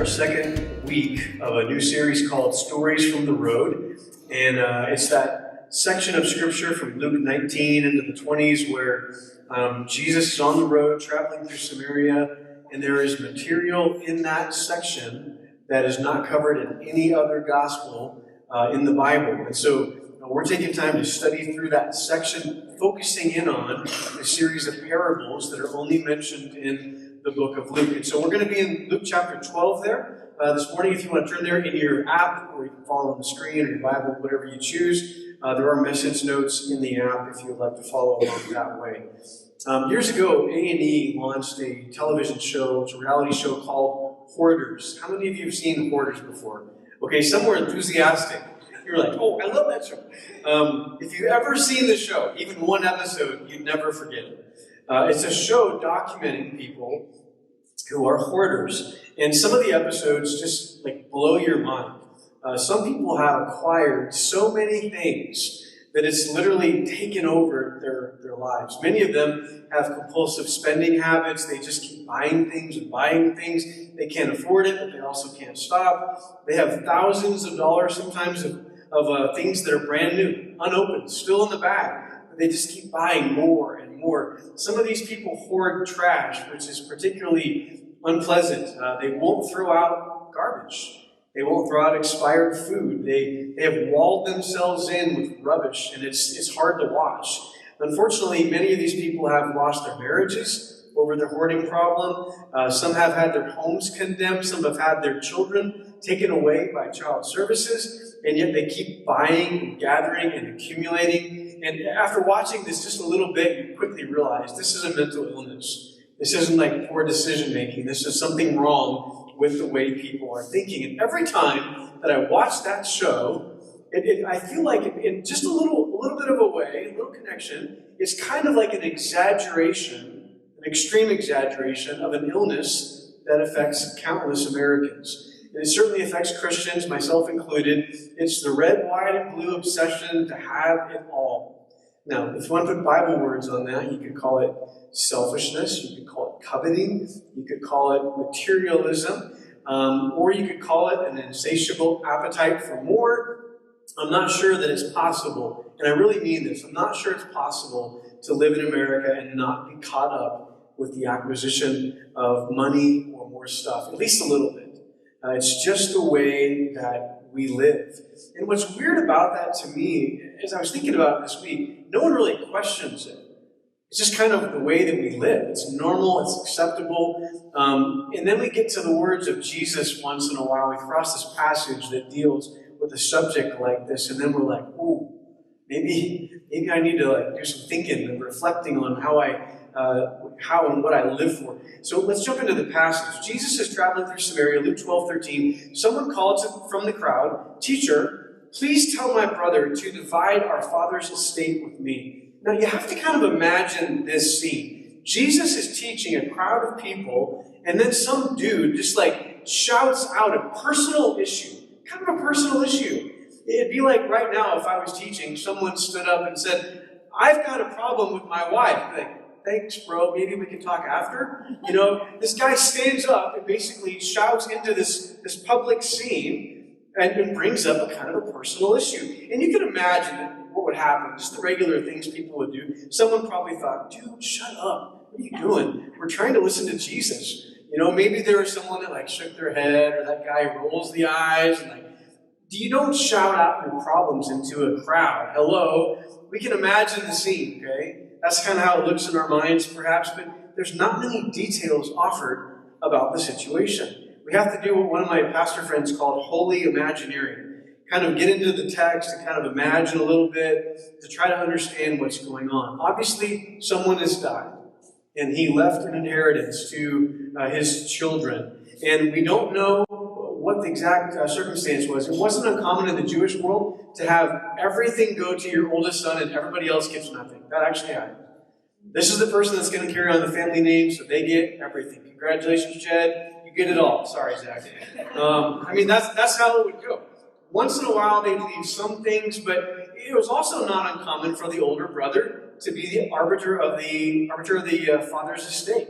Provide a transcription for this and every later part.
our second week of a new series called Stories from the Road. And it's that section of scripture from Luke 19 into the 20s where Jesus is on the road traveling through Samaria, and there is material in that section that is not covered in any other gospel in the Bible. And so we're taking time to study through that section, focusing in on a series of parables that are only mentioned in the book of Luke. And so we're going to be in Luke chapter 12 there. This morning, if you want to turn there in your app, or you can follow on the screen or your Bible, whatever you choose. There are message notes in the app if you would like to follow along that way. Years ago, A&E launched a television show, it's a reality show called Hoarders. How many of you have seen Hoarders before? Okay, some were enthusiastic. You're like, oh, I love that show. If you've ever seen the show, even one episode, you'd never forget it. It's a show documenting people who are hoarders. And some of the episodes just blow your mind. Some people have acquired so many things that it's literally taken over their lives. Many of them have compulsive spending habits. They just keep buying things and buying things. They can't afford it, but they also can't stop. They have thousands of dollars sometimes of things that are brand new, unopened, still in the bag. But they just keep buying more and more. Some of these people hoard trash, which is particularly unpleasant. They won't throw out garbage. They won't throw out expired food. They have walled themselves in with rubbish, and it's hard to watch. Unfortunately, many of these people have lost their marriages over their hoarding problem. Some have had their homes condemned. Some have had their children taken away by child services, and yet they keep buying and gathering and accumulating. And after watching this just a little bit, you quickly realize this is a mental illness. This isn't like poor decision making. This is something wrong with the way people are thinking. And every time that I watch that show, I feel like in just a little bit of a way, a little connection, it's kind of like an exaggeration, an extreme exaggeration of an illness that affects countless Americans. And it certainly affects Christians, myself included. It's the red, white, and blue obsession to have it all. Now, if you want to put Bible words on that, you could call it selfishness, you could call it coveting, you could call it materialism, or you could call it an insatiable appetite for more. I'm not sure that it's possible, and I really mean this, I'm not sure it's possible to live in America and not be caught up with the acquisition of money or more stuff, at least a little bit. It's just the way that we live. And what's weird about that to me, as I was thinking about it this week, no one really questions it. It's just kind of the way that we live. It's normal, it's acceptable. And then we get to the words of Jesus once in a while. We cross this passage that deals with a subject like this, and then we're like, ooh, maybe I need to do some thinking and reflecting on how and what I live for. So let's jump into the passage. Jesus is traveling through Samaria, Luke 12:13. Someone called from the crowd, "Teacher, please tell my brother to divide our father's estate with me." Now you have to kind of imagine this scene. Jesus is teaching a crowd of people, and then some dude just shouts out a personal issue. Kind of a personal issue. It'd be like right now if I was teaching, someone stood up and said, "I've got a problem with my wife." Thanks, bro. Maybe we can talk after. This guy stands up and basically shouts into this public scene and brings up a kind of a personal issue. And you can imagine what would happen, just the regular things people would do. Someone probably thought, dude, shut up. What are you doing? We're trying to listen to Jesus. Maybe there was someone that shook their head, or that guy rolls the eyes and you don't shout out your problems into a crowd. Hello? We can imagine the scene, okay? That's kind of how it looks in our minds, perhaps, but there's not many details offered about the situation. We have to do what one of my pastor friends called holy imagineering. Kind of get into the text and kind of imagine a little bit to try to understand what's going on. Obviously, someone has died, and he left an inheritance to his children. And we don't know what the exact circumstance was. It wasn't uncommon in the Jewish world to have everything go to your oldest son and everybody else gets nothing. That actually happened. This is the person that's going to carry on the family name, so they get everything. Congratulations, Jed. You get it all. Sorry, Zach. That's how it would go. Once in a while, they'd leave some things, but it was also not uncommon for the older brother to be the arbiter of the father's estate.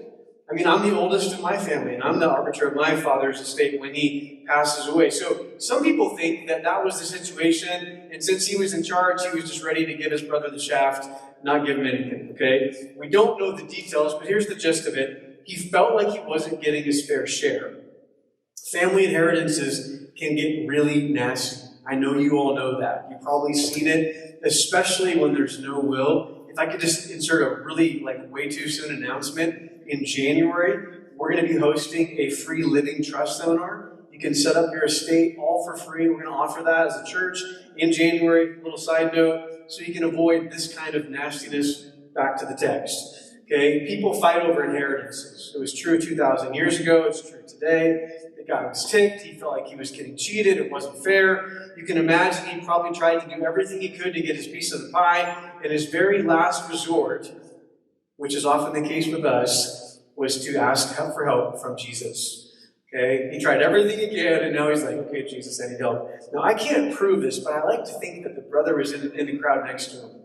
I mean, I'm the oldest in my family, and I'm the arbiter of my father's estate when he passes away. So some people think that that was the situation, and since he was in charge, he was just ready to give his brother the shaft, not give him anything, okay? We don't know the details, but here's the gist of it. He felt like he wasn't getting his fair share. Family inheritances can get really nasty. I know you all know that. You've probably seen it, especially when there's no will. If I could just insert a really, way too soon announcement. In January, we're going to be hosting a free living trust seminar. You can set up your estate all for free. We're going to offer that as a church in January. Little side note, so you can avoid this kind of nastiness. Back to the text. Okay, people fight over inheritances. It was true 2,000 years ago. It's true today. The guy was ticked. He felt like he was getting cheated. It wasn't fair. You can imagine he probably tried to do everything he could to get his piece of the pie. And his very last resort, which is often the case with us, was to ask for help from Jesus. Okay? He tried everything he could, and now he's like, okay, Jesus, I need help. Now, I can't prove this, but I like to think that the brother was in the crowd next to him.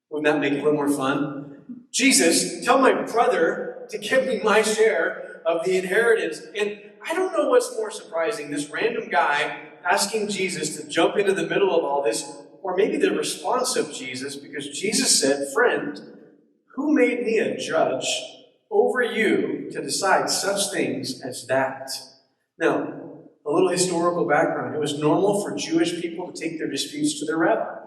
Wouldn't that make it a little more fun? Jesus, tell my brother to give me my share of the inheritance. And I don't know what's more surprising, this random guy asking Jesus to jump into the middle of all this, or maybe the response of Jesus, because Jesus said, friend, who made me a judge over you to decide such things as that? Now, a little historical background. It was normal for Jewish people to take their disputes to their rabbi.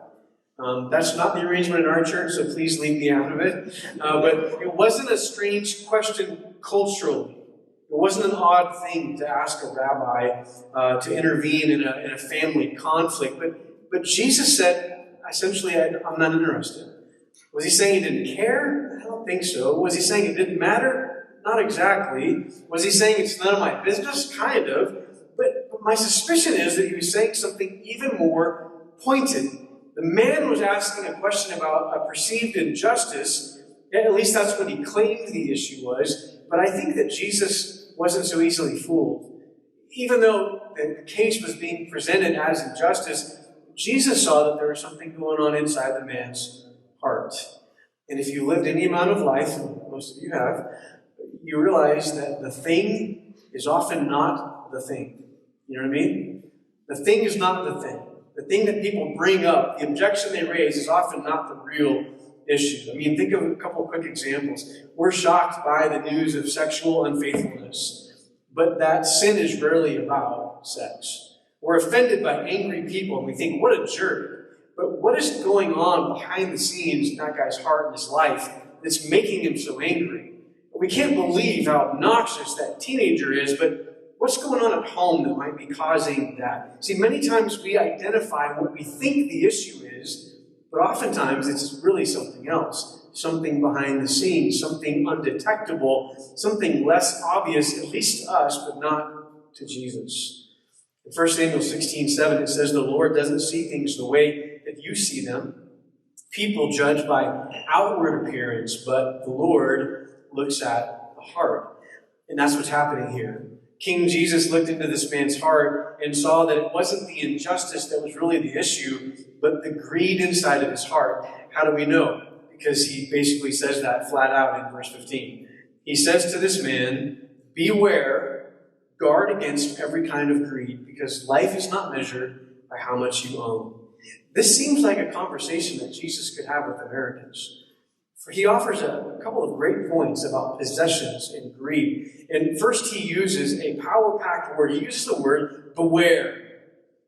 That's not the arrangement in our church, so please leave me out of it. But it wasn't a strange question culturally. It wasn't an odd thing to ask a rabbi to intervene in a family conflict. But Jesus said, essentially, I'm not interested. Was he saying he didn't care? I don't think so. Was he saying it didn't matter? Not exactly. Was he saying it's none of my business? Kind of. But my suspicion is that he was saying something even more pointed. The man was asking a question about a perceived injustice. At least that's what he claimed the issue was. But I think that Jesus wasn't so easily fooled. Even though the case was being presented as injustice, Jesus saw that there was something going on inside the man's heart. And if you lived any amount of life, and most of you have, you realize that the thing is often not the thing. You know what I mean? The thing is not the thing. The thing that people bring up, the objection they raise, is often not the real issue. I mean, think of a couple of quick examples. We're shocked by the news of sexual unfaithfulness, but that sin is rarely about sex. We're offended by angry people, and we think, what a jerk. But what is going on behind the scenes in that guy's heart and his life that's making him so angry? We can't believe how obnoxious that teenager is, but what's going on at home that might be causing that? See, many times we identify what we think the issue is, but oftentimes it's really something else. Something behind the scenes, something undetectable, something less obvious, at least to us, but not to Jesus. In 1 Samuel 16:7, it says, the Lord doesn't see things the way that you see them. People judge by outward appearance, but the Lord looks at the heart. And that's what's happening here. King Jesus looked into this man's heart and saw that it wasn't the injustice that was really the issue, but the greed inside of his heart. How do we know? Because he basically says that flat out in verse 15. He says to this man, beware, guard against every kind of greed, because life is not measured by how much you own. This seems like a conversation that Jesus could have with Americans. For he offers a couple of great points about possessions and greed. And first he uses a power-packed word. He uses the word beware.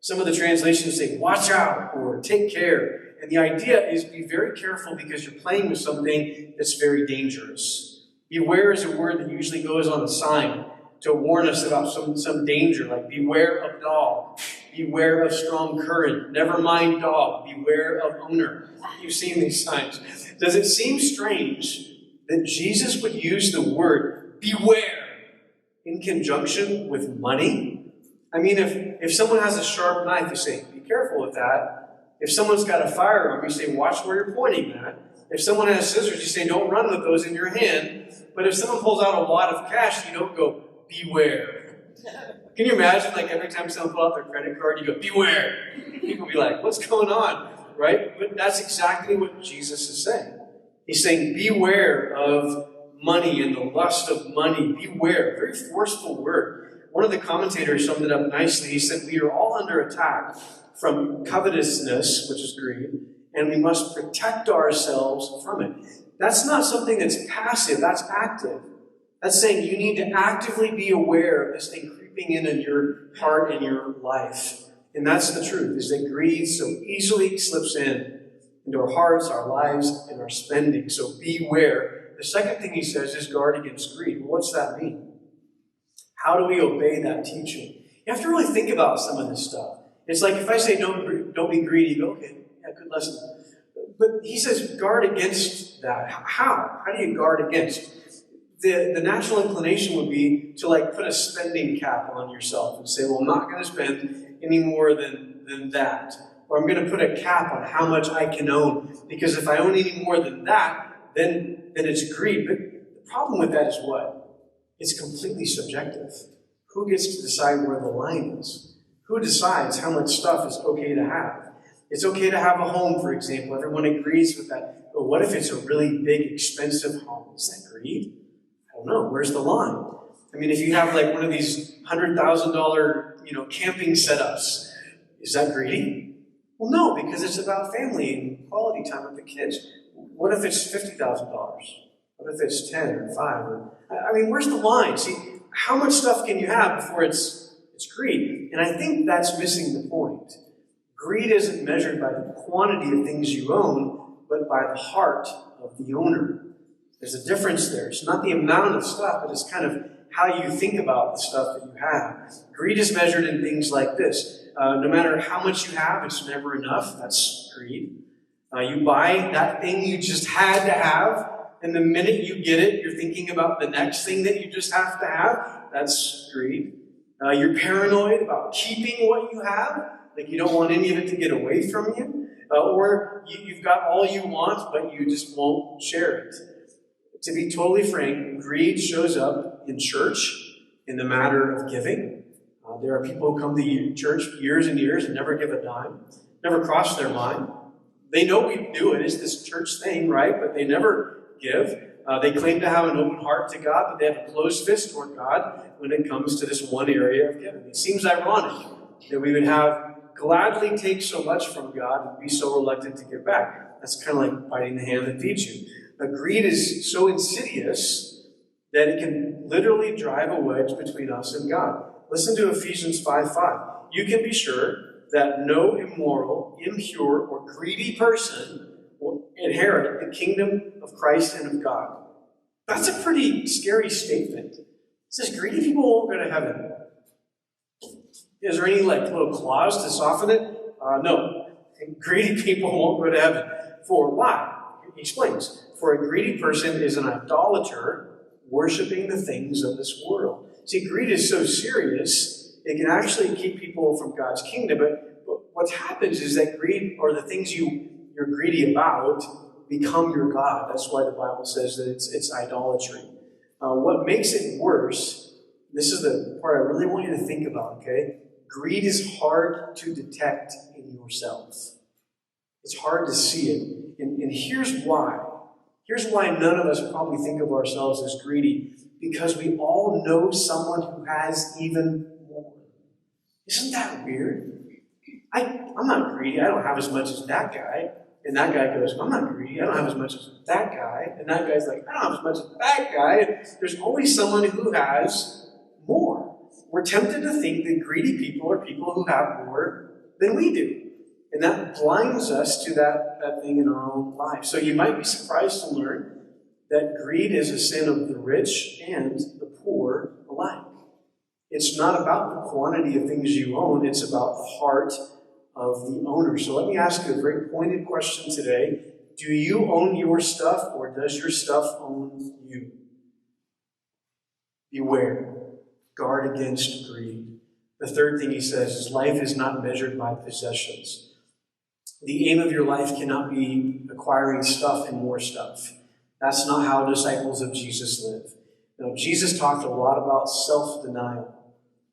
Some of the translations say watch out or take care. And the idea is be very careful because you're playing with something that's very dangerous. Beware is a word that usually goes on a sign to warn us about some danger, like beware of dog, beware of strong current, never mind dog, beware of owner. You've seen these signs. Does it seem strange that Jesus would use the word beware in conjunction with money? I mean, if someone has a sharp knife, you say, be careful with that. If someone's got a firearm, you say, watch where you're pointing at. If someone has scissors, you say, don't run with those in your hand. But if someone pulls out a wad of cash, you don't go, beware. Can you imagine, like, every time someone pulls out their credit card, you go, beware. People be like, what's going on? Right? But that's exactly what Jesus is saying. He's saying, beware of money and the lust of money. Beware. Very forceful word. One of the commentators summed it up nicely. He said, we are all under attack from covetousness, which is greed, and we must protect ourselves from it. That's not something that's passive, that's active. That's saying you need to actively be aware of this thing creeping in your heart and your life. And that's the truth, is that greed so easily slips into our hearts, our lives, and our spending. So beware. The second thing he says is guard against greed. Well, what's that mean? How do we obey that teaching? You have to really think about some of this stuff. It's like if I say don't be greedy, you go, okay, yeah, good lesson. But he says guard against that. How? How do you guard against? The natural inclination would be to put a spending cap on yourself and say, well, I'm not going to spend any more than that. Or I'm going to put a cap on how much I can own. Because if I own any more than that, then it's greed. But the problem with that is what? It's completely subjective. Who gets to decide where the line is? Who decides how much stuff is okay to have? It's okay to have a home, for example. Everyone agrees with that. But what if it's a really big, expensive home? Is that greed? I don't know. Where's the line? I mean, if you have one of these $100,000, camping setups, is that greedy? Well, no, because it's about family and quality time with the kids. What if it's $50,000? What if it's 10 or 5? I mean, where's the line? See, how much stuff can you have before it's greed? And I think that's missing the point. Greed isn't measured by the quantity of things you own, but by the heart of the owner. There's a difference there. It's not the amount of stuff, but it's kind of how you think about the stuff that you have. Greed is measured in things like this. No matter how much you have, it's never enough. That's greed. You buy that thing you just had to have, and the minute you get it, you're thinking about the next thing that you just have to have. That's greed. You're paranoid about keeping what you have. You don't want any of it to get away from you. Or you've got all you want, but you just won't share it. To be totally frank, greed shows up in church in the matter of giving. There are people who come to church years and years and never give a dime, never cross their mind. They know we do it. It's this church thing, right? But they never give. They claim to have an open heart to God, but they have a closed fist toward God when it comes to this one area of giving. It seems ironic that we would gladly take so much from God and be so reluctant to give back. That's kind of like biting the hand that feeds you. But greed is so insidious that it can literally drive a wedge between us and God. Listen to Ephesians 5:5. You can be sure that no immoral, impure, or greedy person will inherit the kingdom of Christ and of God. That's a pretty scary statement. It says greedy people won't go to heaven. Is there any little clause to soften it? No. Greedy people won't go to heaven. For why? He explains. For a greedy person is an idolater, worshiping the things of this world. See, greed is so serious, it can actually keep people from God's kingdom. But what happens is that greed, or the things you're greedy about, become your God. That's why the Bible says that it's idolatry. What makes it worse, this is the part I really want you to think about, okay? Greed is hard to detect in yourself. It's hard to see it. And here's why. Here's why none of us probably think of ourselves as greedy. Because we all know someone who has even more. Isn't that weird? I'm not greedy. I don't have as much as that guy. And that guy goes, I'm not greedy. I don't have as much as that guy. And that guy's like, I don't have as much as that guy. There's always someone who has more. We're tempted to think that greedy people are people who have more than we do. And that blinds us to that thing in our own life. So you might be surprised to learn that greed is a sin of the rich and the poor alike. It's not about the quantity of things you own. It's about the heart of the owner. So let me ask you a very pointed question today. Do you own your stuff, or does your stuff own you? Beware. Guard against greed. The third thing he says is life is not measured by possessions. The aim of your life cannot be acquiring stuff and more stuff. That's not how disciples of Jesus live. Now, Jesus talked a lot about self-denial.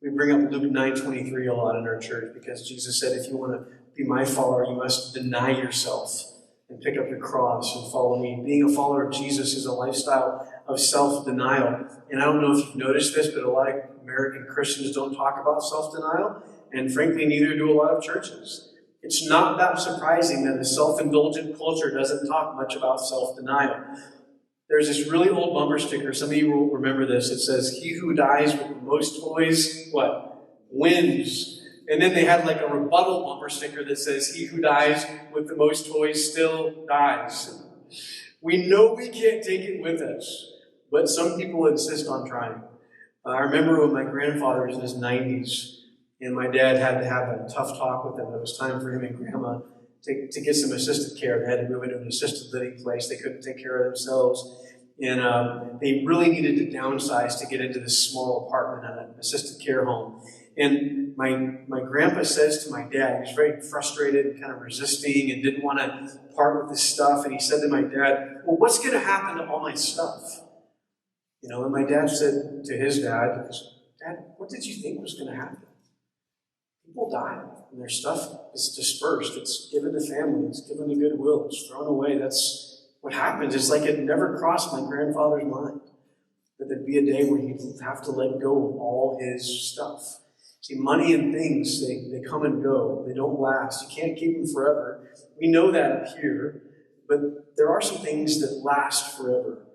We bring up Luke 9:23 a lot in our church because Jesus said, if you want to be my follower, you must deny yourself and pick up your cross and follow me. Being a follower of Jesus is a lifestyle of self-denial. And I don't know if you've noticed this, but a lot of American Christians don't talk about self-denial, and frankly, neither do a lot of churches. It's not that surprising that a self-indulgent culture doesn't talk much about self-denial. There's this really old bumper sticker. Some of you will remember this. It says, "He who dies with the most toys, what? Wins." And then they had like a rebuttal bumper sticker that says, "He who dies with the most toys still dies." We know we can't take it with us, but some people insist on trying. I remember when my grandfather was in his 90s, and my dad had to have a tough talk with him. It was time for him and Grandma to get some assisted care. They had to move into an assisted living place. They couldn't take care of themselves. And they really needed to downsize to get into this small apartment at an assisted care home. And my grandpa says to my dad, he was very frustrated and kind of resisting and didn't want to part with his stuff. And he said to my dad, "Well, what's going to happen to all my stuff?" And my dad said to his dad, "Dad, what did you think was going to happen? People die, and their stuff is dispersed. It's given to family. It's given to Goodwill. It's thrown away. That's what happens." It's like it never crossed my grandfather's mind that there'd be a day where he'd have to let go of all his stuff. See, money and things, they come and go. They don't last. You can't keep them forever. We know that up here, but there are some things that last forever.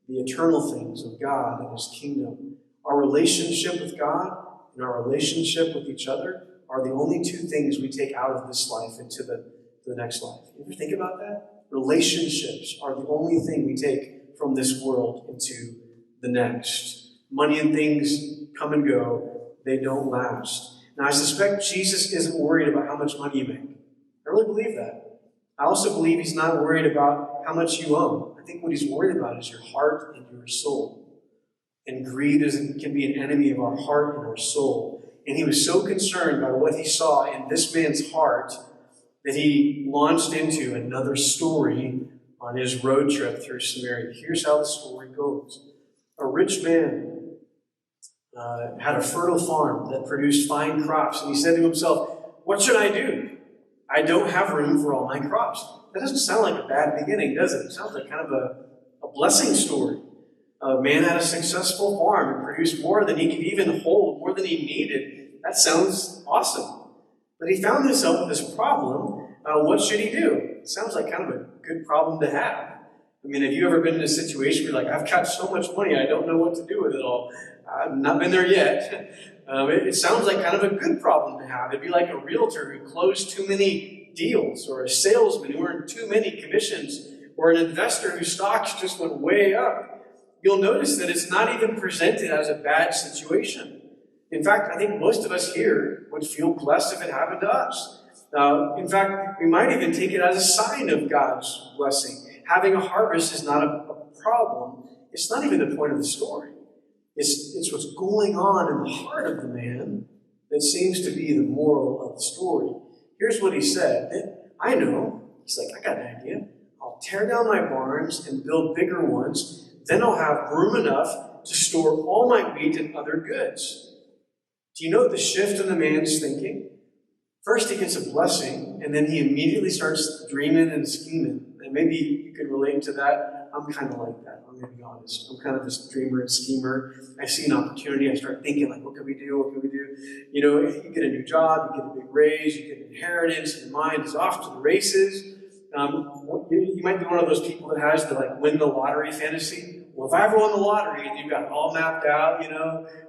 The eternal things of God and His kingdom. Our relationship with God and our relationship with each other are the only two things we take out of this life into the next life. You ever think about that? Relationships are the only thing we take from this world into the next. Money and things come and go. They don't last. Now, I suspect Jesus isn't worried about how much money you make. I really believe that. I also believe He's not worried about how much you own. I think what He's worried about is your heart and your soul. And greed can be an enemy of our heart and our soul. And He was so concerned by what He saw in this man's heart that He launched into another story on His road trip through Samaria. Here's how the story goes. A rich man had a fertile farm that produced fine crops, and he said to himself, "What should I do? I don't have room for all my crops." That doesn't sound like a bad beginning, does it? It sounds like kind of a blessing story. A man had a successful farm and produced more than he could even hold, more than he needed. That sounds awesome. But he found himself with this problem. What should he do? It sounds like kind of a good problem to have. I mean, have you ever been in a situation where you're like, "I've got so much money, I don't know what to do with it all"? I've not been there yet. It sounds like kind of a good problem to have. It'd be like a realtor who closed too many deals, or a salesman who earned too many commissions, or an investor whose stocks just went way up. You'll notice that it's not even presented as a bad situation. In fact, I think most of us here would feel blessed if it happened to us. In fact, we might even take it as a sign of God's blessing. Having a harvest is not a problem. It's not even the point of the story. It's what's going on in the heart of the man that seems to be the moral of the story. Here's what he said. I know. He's like, "I got an idea. I'll tear down my barns and build bigger ones. Then I'll have room enough to store all my wheat and other goods." Do you know the shift in the man's thinking? First, he gets a blessing, and then he immediately starts dreaming and scheming. And maybe you can relate to that. I'm kind of like that. I'm going to be honest. I'm kind of this dreamer and schemer. I see an opportunity. I start thinking, like, what can we do? What can we do? If you get a new job, you get a big raise, you get an inheritance, your mind is off to the races. You might be one of those people that has the win the lottery fantasy. Well, if I ever won the lottery, and you've got it all mapped out,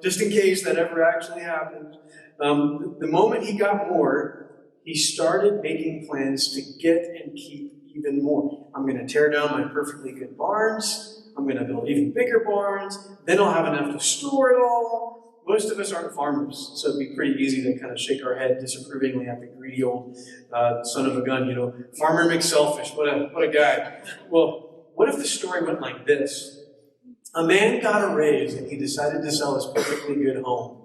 just in case that ever actually happens. The moment he got more, he started making plans to get and keep even more. I'm going to tear down my perfectly good barns. I'm going to build even bigger barns. Then I'll have enough to store it all. Most of us aren't farmers, so it'd be pretty easy to kind of shake our head disapprovingly at the greedy old son of a gun. Farmer McSelfish, what a guy. Well, what if the story went like this? A man got a raise and he decided to sell his perfectly good home.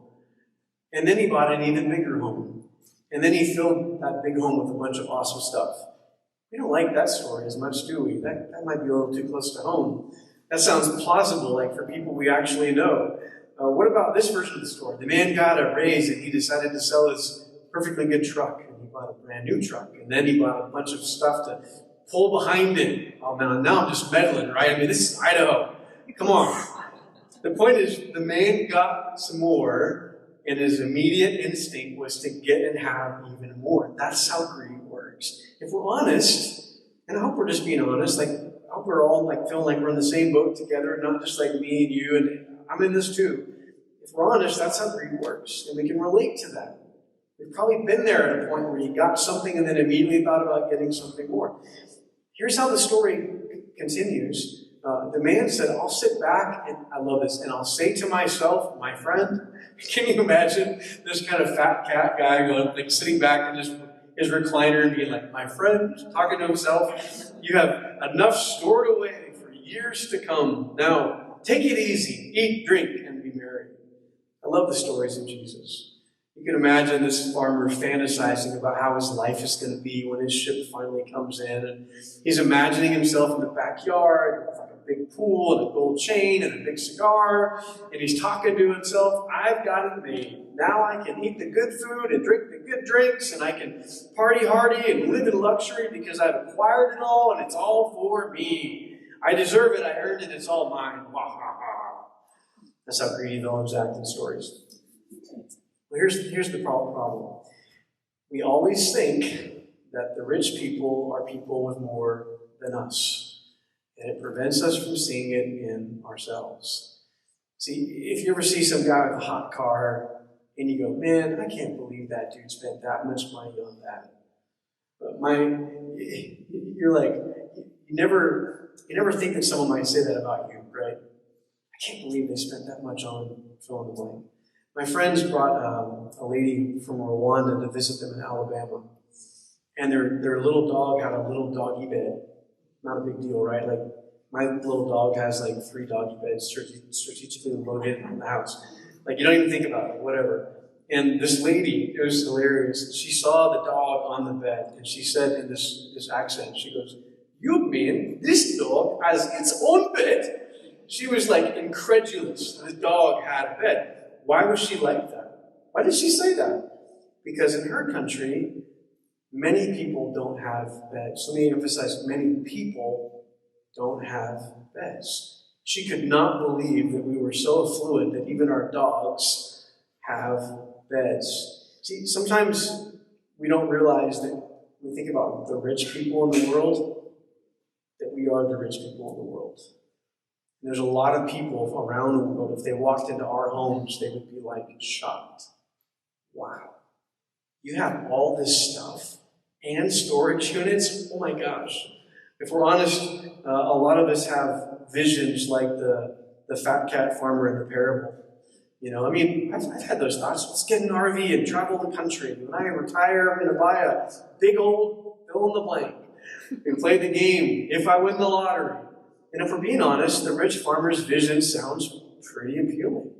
And then he bought an even bigger home. And then he filled that big home with a bunch of awesome stuff. We don't like that story as much, do we? That might be a little too close to home. That sounds plausible, for people we actually know. What about this version of the story? The man got a raise and he decided to sell his perfectly good truck. And he bought a brand new truck. And then he bought a bunch of stuff to pull behind it. Oh man, now I'm just meddling, right? I mean, this is Idaho. Come on. The point is, the man got some more, and his immediate instinct was to get and have even more. That's how greed works. If we're honest, and I hope we're just being honest, like, I hope we're all like feeling like we're in the same boat together, not just like me and you, and I'm in this too. If we're honest, that's how greed works, and we can relate to that. We've probably been there at a point where you got something and then immediately thought about getting something more. Here's how the story continues. The man said, I'll sit back, and I love this, and I'll say to myself, my friend, can you imagine this kind of fat cat guy going, like sitting back in his recliner and being like, my friend, talking to himself, you have enough stored away for years to come. Now, take it easy, eat, drink, and be merry. I love the stories of Jesus. You can imagine this farmer fantasizing about how his life is going to be when his ship finally comes in. And he's imagining himself in the backyard with like a big pool and a gold chain and a big cigar. And he's talking to himself, I've got it made. Now I can eat the good food and drink the good drinks, and I can party hardy and live in luxury because I've acquired it all, and it's all for me. I deserve it. I earned it. It's all mine. Wah, ha, ha. That's how greedy villains act in stories. Well, here's the problem. We always think that the rich people are people with more than us. And it prevents us from seeing it in ourselves. See, if you ever see some guy with a hot car, and you go, man, I can't believe that dude spent that much money on that. But you're like, you never think that someone might say that about you, right? I can't believe they spent that much on fill in the blank. My friends brought a lady from Rwanda to visit them in Alabama. And their little dog had a little doggy bed. Not a big deal, right? Like, my little dog has like 3 doggy beds strategically located in the house. Like, you don't even think about it, whatever. And this lady, it was hilarious. She saw the dog on the bed, and she said in this accent, she goes, you mean this dog has its own bed? She was like incredulous. The dog had a bed. Why was she like that? Why did she say that? Because in her country, many people don't have beds. Let me emphasize, many people don't have beds. She could not believe that we were so affluent that even our dogs have beds. See, sometimes we don't realize that when we think about the rich people in the world, that we are the rich people in the world. And there's a lot of people around the world, if they walked into our homes, they would be like shocked. Wow, you have all this stuff and storage units? Oh my gosh. If we're honest, a lot of us have visions like the fat cat farmer in the parable. You know, I mean, I've had those thoughts. Let's get an RV and travel the country. When I retire, I'm going to buy a big old fill in the blank and play the game if I win the lottery. And if we're being honest, the rich farmer's vision sounds pretty appealing.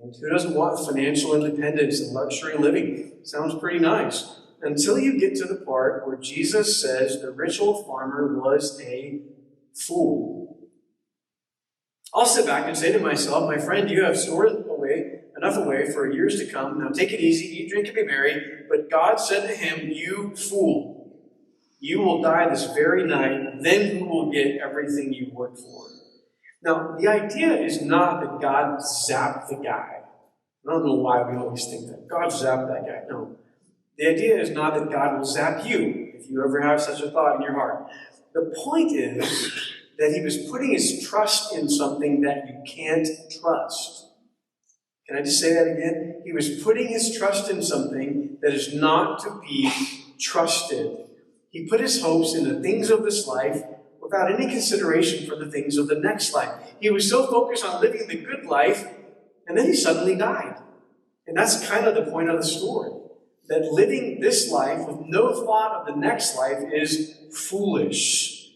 I mean, who doesn't want financial independence and luxury living? Sounds pretty nice. Until you get to the part where Jesus says the rich old farmer was a fool. I'll sit back and say to myself, my friend, you have stored enough away for years to come. Now take it easy, eat, drink, and be merry. But God said to him, you fool, you will die this very night. Then who will get everything you worked for? Now, the idea is not that God zapped the guy. I don't know why we always think that. God zapped that guy. No. The idea is not that God will zap you, if you ever have such a thought in your heart. The point is that he was putting his trust in something that you can't trust. Can I just say that again? He was putting his trust in something that is not to be trusted. He put his hopes in the things of this life without any consideration for the things of the next life. He was so focused on living the good life, and then he suddenly died. And that's kind of the point of the story. That living this life with no thought of the next life is foolish.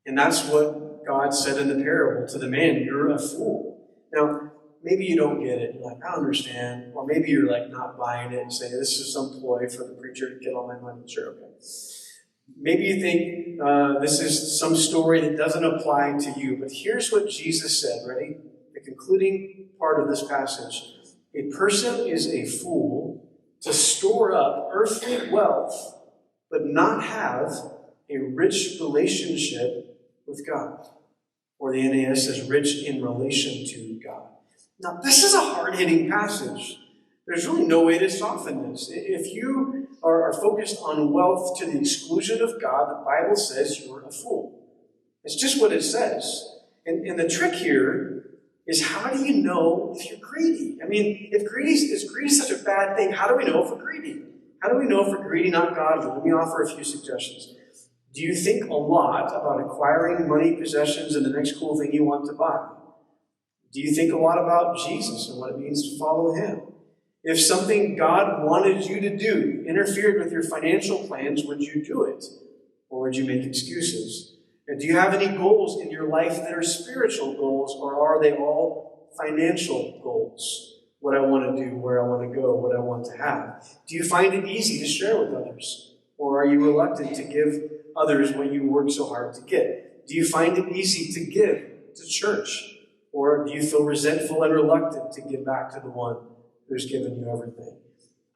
And that's what God said in the parable to the man, you're a fool. Now, maybe you don't get it. You're like, I don't understand. Or maybe you're like not buying it and saying, this is some ploy for the preacher to get all my money. Sure, okay. Maybe you think this is some story that doesn't apply to you. But here's what Jesus said, ready? The concluding part of this passage. A person is a fool to store up earthly wealth, but not have a rich relationship with God. Or the NAS says rich in relation to God. Now, this is a hard-hitting passage. There's really no way to soften this. If you are focused on wealth to the exclusion of God, the Bible says you're a fool. It's just what it says. And the trick here is, how do you know if you're greedy? I mean, if greedy is such a bad thing, how do we know if we're greedy? How do we know if we're greedy, not godly? Let me offer a few suggestions. Do you think a lot about acquiring money, possessions, and the next cool thing you want to buy? Do you think a lot about Jesus and what it means to follow him? If something God wanted you to do interfered with your financial plans, would you do it? Or would you make excuses? And do you have any goals in your life that are spiritual goals, or are they all financial goals? What I want to do, where I want to go, what I want to have. Do you find it easy to share with others? Or are you reluctant to give others what you work so hard to get? Do you find it easy to give to church? Or do you feel resentful and reluctant to give back to the one who's given you everything?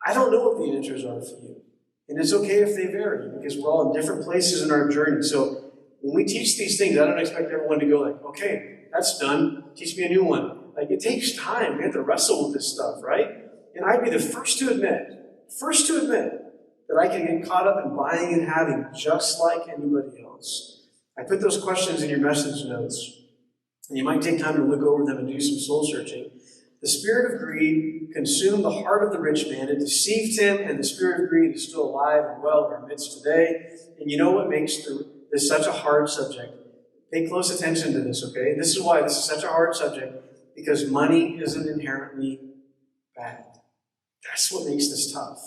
I don't know what the answers are for you. And it's okay if they vary, because we're all in different places in our journey. So when we teach these things, I don't expect everyone to go like, okay, that's done. Teach me a new one. Like, it takes time. We have to wrestle with this stuff, right? And I'd be the first to admit that I can get caught up in buying and having just like anybody else. I put those questions in your message notes, and you might take time to look over them and do some soul searching. The spirit of greed consumed the heart of the rich man. It deceived him, and the spirit of greed is still alive and well in our midst today. And you know what makes this such a hard subject? Pay close attention to this, okay? This is why this is such a hard subject, because money isn't inherently bad. That's what makes this tough.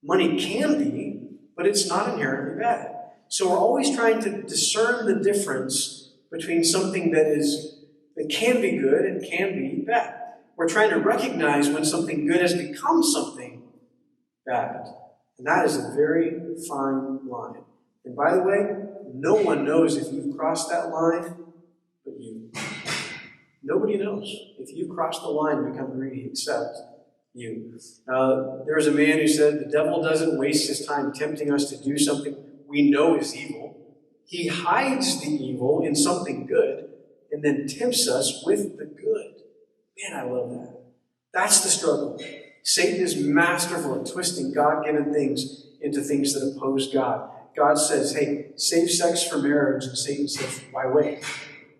Money can be, but it's not inherently bad. So we're always trying to discern the difference between something that can be good and can be bad. We're trying to recognize when something good has become something bad. And that is a very fine line. And by the way, no one knows if you've crossed that line but you. Nobody knows if you've crossed the line and become greedy except you. There was a man who said, the devil doesn't waste his time tempting us to do something we know is evil. He hides the evil in something good and then tempts us with the good. Man, I love that. That's the struggle. Satan is masterful at twisting God-given things into things that oppose God. God says, hey, save sex for marriage, and Satan says, why wait?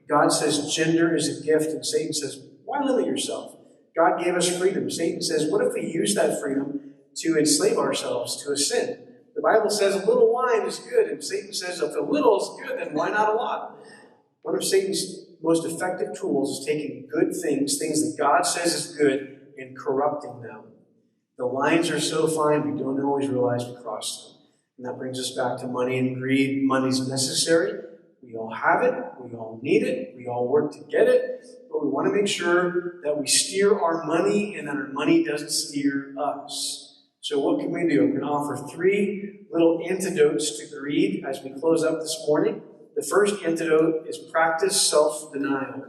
God says gender is a gift, and Satan says, why limit yourself? God gave us freedom. Satan says, what if we use that freedom to enslave ourselves to a sin? The Bible says a little wine is good, and Satan says if a little is good, then why not a lot? One of Satan's most effective tools is taking good things that God says is good, and corrupting them. The lines are so fine, we don't always realize we crossed them. And that brings us back to money and greed. Money's necessary. We all have it. We all need it. We all work to get it. But we want to make sure that we steer our money and that our money doesn't steer us. So what can we do? I'm going to offer 3 little antidotes to greed as we close up this morning. The first antidote is practice self-denial.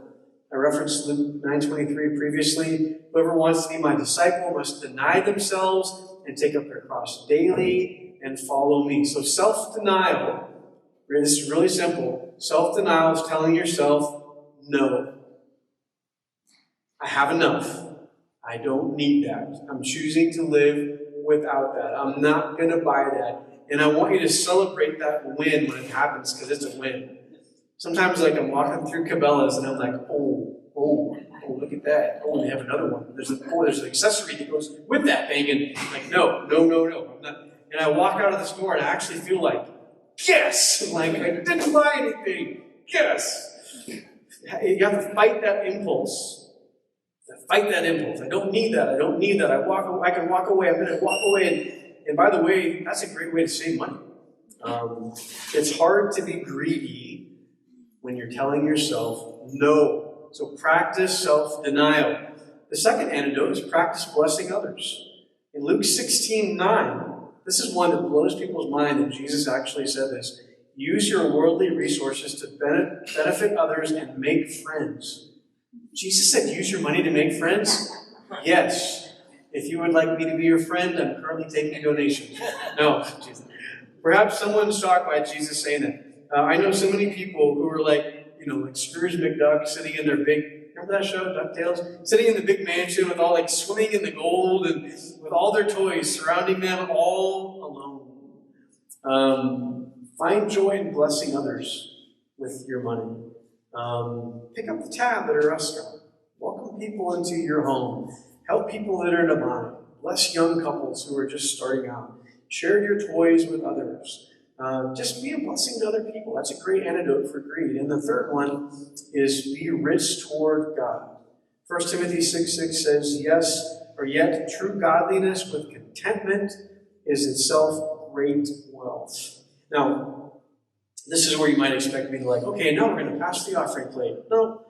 I referenced Luke 9:23 previously. Whoever wants to be my disciple must deny themselves and take up their cross daily and follow me. So self-denial, this is really simple. Self-denial is telling yourself, no. I have enough. I don't need that. I'm choosing to live without that. I'm not going to buy that. And I want you to celebrate that win when it happens, because it's a win. Sometimes, like, I'm walking through Cabela's and I'm like, oh, look at that. Oh, they have another one. There's an accessory that goes with that thing. And I'm like, no. I'm not. And I walk out of the store and I actually feel like, yes! Like, I didn't buy anything. Yes! You have to fight that impulse. I don't need that. I can walk away. I'm going to walk away. And by the way, that's a great way to save money. It's hard to be greedy when you're telling yourself no. So practice self-denial. The second antidote is practice blessing others. In Luke 16:9, this is one that blows people's mind that Jesus actually said this. Use your worldly resources to benefit others and make friends. Jesus said, use your money to make friends? Yes. If you would like me to be your friend, I'm currently taking donations. No, Jesus. Perhaps someone's shocked by Jesus saying that. I know so many people who are like Scrooge McDuck sitting in their big, remember that show, DuckTales? Sitting in the big mansion with all swimming in the gold and with all their toys surrounding them, all alone. Find joy in blessing others with your money. Pick up the tab at a restaurant. Welcome people into your home. Help people that are in a bind. Bless young couples who are just starting out. Share your toys with others. Just be a blessing to other people. That's a great antidote for greed. And the third one is be rich toward God. 1 Timothy 6:6 says, yet true godliness with contentment is itself great wealth. Now, this is where you might expect me to okay, now we're going to pass the offering plate. No,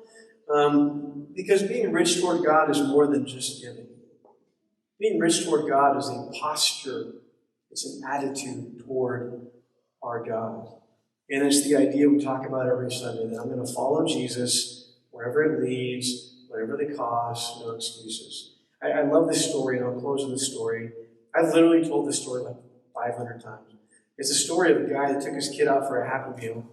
because being rich toward God is more than just giving. Being rich toward God is a posture. It's an attitude toward our God. And it's the idea we talk about every Sunday, that I'm going to follow Jesus wherever it leads, whatever the cost, no excuses. I love this story, and I'll close with this story. I've literally told this story 500 times. It's a story of a guy that took his kid out for a Happy Meal,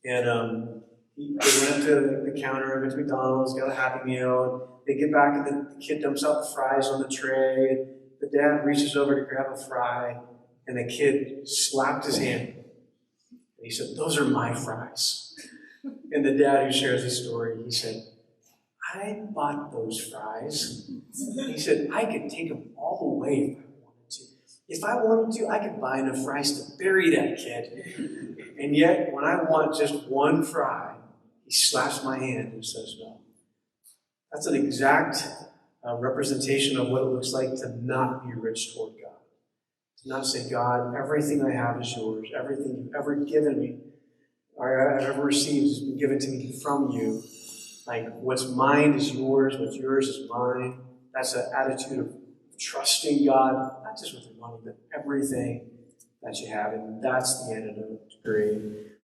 and they went up to the counter, went to McDonald's, got a Happy Meal, and they get back, and the kid dumps out the fries on the tray, and the dad reaches over to grab a fry, and the kid slapped his hand. And he said, "Those are my fries." And the dad who shares the story, he said, "I bought those fries." He said, "I could take them all away if I wanted to. If I wanted to, I could buy enough fries to bury that kid. And yet, when I want just one fry, he slaps my hand and says no." That's an exact representation of what it looks like to not be rich toward God. To not say, "God, everything I have is yours. Everything you've ever given me, or I've ever received, has been given to me from you. What's mine is yours, what's yours is mine." That's an attitude of trusting God, not just with your money, but everything that you have. And that's the antidote to greed.